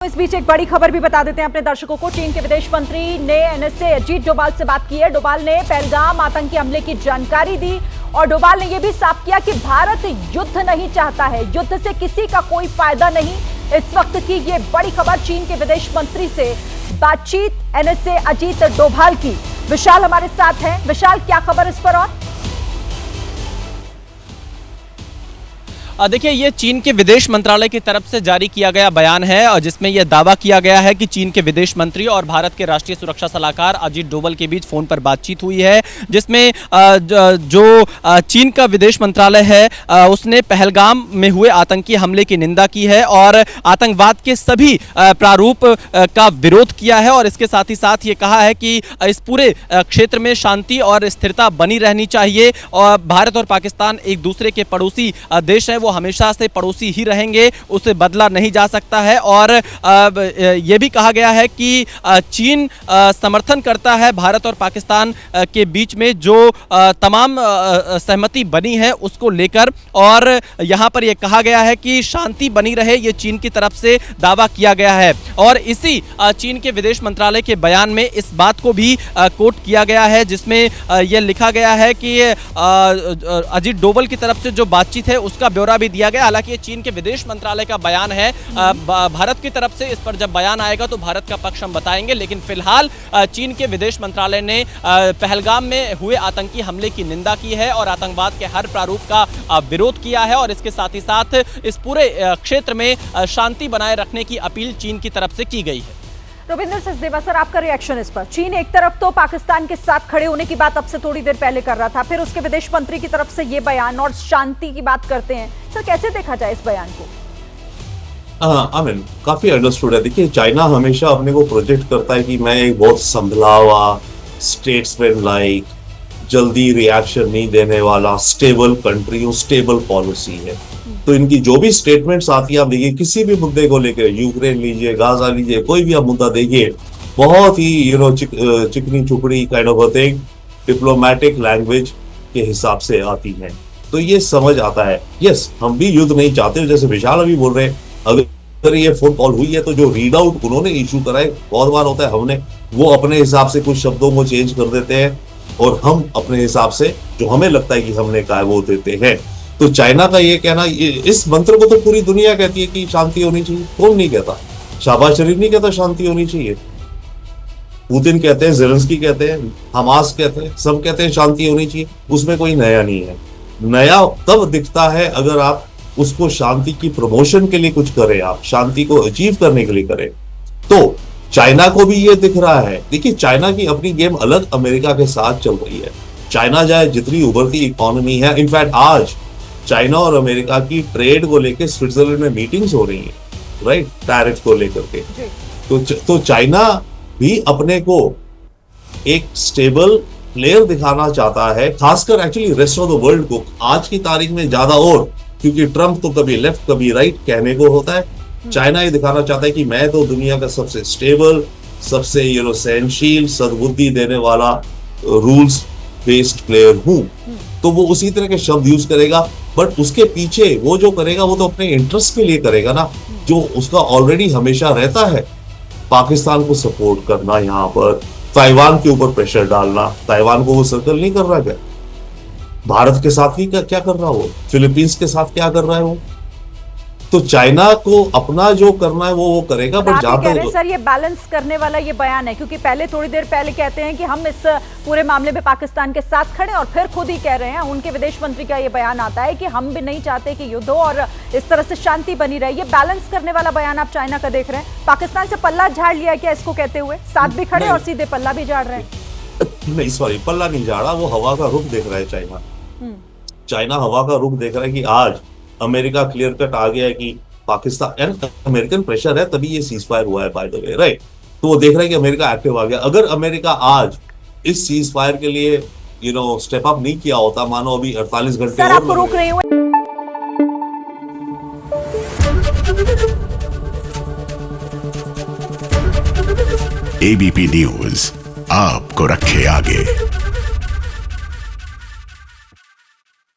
इस बीच एक बड़ी खबर भी बता देते हैं अपने दर्शकों को। चीन के विदेश मंत्री ने एनएसए अजीत डोभाल से बात की है। डोभाल ने पहलगाम आतंकी हमले की जानकारी दी और डोभाल ने यह भी साफ किया कि भारत युद्ध नहीं चाहता है, युद्ध से किसी का कोई फायदा नहीं। इस वक्त की ये बड़ी खबर चीन के विदेश मंत्री से बातचीत एनएसए अजीत डोभाल की। विशाल हमारे साथ हैं। विशाल, क्या खबर इस पर? और देखिए, ये चीन के विदेश मंत्रालय की तरफ से जारी किया गया बयान है और जिसमें यह दावा किया गया है कि चीन के विदेश मंत्री और भारत के राष्ट्रीय सुरक्षा सलाहकार अजीत डोभाल के बीच फोन पर बातचीत हुई है, जिसमें जो चीन का विदेश मंत्रालय है उसने पहलगाम में हुए आतंकी हमले की निंदा की है और आतंकवाद के सभी प्रारूप का विरोध किया है और इसके साथ ही साथ ये कहा है कि इस पूरे क्षेत्र में शांति और स्थिरता बनी रहनी चाहिए और भारत और पाकिस्तान एक दूसरे के पड़ोसी देश है, वो हमेशा से पड़ोसी ही रहेंगे, उसे बदला नहीं जा सकता है। और यह भी कहा गया है कि चीन समर्थन करता है भारत और पाकिस्तान के बीच में जो तमाम सहमति बनी है उसको लेकर, और यहां पर यह कहा गया है कि शांति बनी रहे, ये चीन की तरफ से दावा किया गया है। और इसी चीन के विदेश मंत्रालय के बयान में इस बात को भी कोट किया गया है, जिसमें यह लिखा गया है कि अजीत डोभाल की तरफ से जो बातचीत है उसका ब्यौरा भी दिया गया। हालांकि ये चीन के विदेश मंत्रालय का बयान है, भारत की तरफ से इस पर जब बयान आएगा तो भारत का पक्ष हम बताएंगे, लेकिन फिलहाल चीन के विदेश मंत्रालय ने पहलगाम में हुए आतंकी हमले की निंदा की है और आतंकवाद के हर प्रारूप का विरोध किया है और इसके साथ ही साथ इस पूरे क्षेत्र में शांति बनाए रखने की अपील चीन की तरफ से की गई है। रविंद्र सचदेवा सर, आपका रिएक्शन इस पर? चीन एक तरफ तो पाकिस्तान के साथ खड़े होने की बात अब से थोड़ी देर पहले कर रहा था, फिर उसके विदेश मंत्री की तरफ से ये बयान और शांति की बात करते हैं। सर, कैसे देखा जाए इस बयान को? काफी अंडरस्टूड है। देखिए, चाइना हमेशा अपने को प्रोजेक्ट करता है कि मैं एक बहुत संभला हुआ, स्टेट्समैन लाइक, जल्दी रिएक्शन नहीं देने वाला, स्टेबल कंट्री हूँ, स्टेबल पॉलिसी है। तो इनकी जो भी स्टेटमेंट्स आती है, आप देखिए किसी भी मुद्दे को लेकर, यूक्रेन लीजिए, गाजा लीजिए, कोई भी आप मुद्दा देखिए, बहुत ही चिकनी चुपड़ी kind of thing, diplomatic language के हिसाब से आती है। तो ये समझ आता है, यस, हम भी युद्ध नहीं चाहते। जैसे विशाल अभी बोल रहे हैं, अगर ये फोन कॉल हुई है तो जो रीड आउट उन्होंने इशू करा है, बहुत बार होता है हमने वो अपने हिसाब से कुछ शब्दों को चेंज कर देते हैं और हम अपने हिसाब से जो हमें लगता है कि हमने कहा वो देते हैं। तो चाइना का ये कहना, इस मंत्र को तो पूरी दुनिया कहती है कि शांति होनी चाहिए। कौन नहीं कहता? शहबाज शरीफ नहीं कहता शांति होनी चाहिए, पुतिन कहते हैं, ज़ेलेंस्की कहते हैं, हमास कहते हैं, सब कहते हैं शांति होनी चाहिए। उसमें कोई नया नहीं है। नया तब दिखता है अगर आप उसको शांति की प्रमोशन के लिए कुछ करें, आप शांति को अचीव करने के लिए करें। तो चाइना को भी ये दिख रहा है। देखिए, चाइना की अपनी गेम अलग अमेरिका के साथ चल रही है। चाइना चाहे जितनी उभरती इकोनॉमी है, इनफैक्ट आज चाइना और अमेरिका की ट्रेड को लेकर स्विट्जरलैंड में मीटिंग्स हो रही हैं, राइट, टैरिफ को लेकर के। तो चाइना भी अपने को एक स्टेबल प्लेयर दिखाना चाहता है, खासकर actually rest of the world को आज की तारीख में ज्यादा, और क्योंकि ट्रंप तो कभी लेफ्ट कभी राइट कहने को होता है। चाइना ये दिखाना चाहता है कि मैं तो दुनिया का सबसे स्टेबल, सबसे सहनशील, सद्बुद्धि देने वाला, रूल्स बेस्ड प्लेयर हूं। तो वो उसी तरह के शब्द यूज करेगा, बट उसके पीछे वो जो करेगा वो तो अपने इंटरेस्ट के लिए करेगा ना, जो उसका ऑलरेडी हमेशा रहता है, पाकिस्तान को सपोर्ट करना, यहाँ पर ताइवान के ऊपर प्रेशर डालना। ताइवान को वो सर्कल नहीं कर रहा क्या? भारत के साथ भी क्या कर रहा है वो? फिलीपींस के साथ क्या कर रहा है वो? तो चाइना को अपना जो करना है वो करेगा, बट कह रहे हैं सर ये बैलेंस करने वाला ये बयान है, क्योंकि पहले थोड़ी देर पहले कहते हैं कि हम इस पूरे मामले में पाकिस्तान के साथ खड़े, और फिर खुद ही कह रहे हैं, उनके विदेश मंत्री का ये बयान आता है कि हम भी नहीं चाहते कि युद्ध हो और इस तरह से शांति बनी रहे। ये बैलेंस करने वाला बयान आप चाइना का देख रहे हैं? पाकिस्तान से पल्ला झाड़ लिया क्या इसको कहते हुए? साथ भी खड़े और सीधे पल्ला भी झाड़ रहे हैं? नहीं, सॉरी, पल्ला नहीं झाड़ा, वो हवा का रुख देख रहा है चाइना। चाइना हवा का रुख देख रहा है कि आज अमेरिका क्लियर कट आ गया है कि पाकिस्तान, अमेरिकन प्रेशर है तभी ये सीज फायर हुआ है, बाय द वे, राइट। तो वो देख रहा है कि अमेरिका एक्टिव आ गया। अगर अमेरिका आज इस सीज फायर के लिए स्टेप अप नहीं किया होता, मानो अभी 48 घंटे सर, आपको रोक रही हूं। एबीपी न्यूज आपको रखे आगे।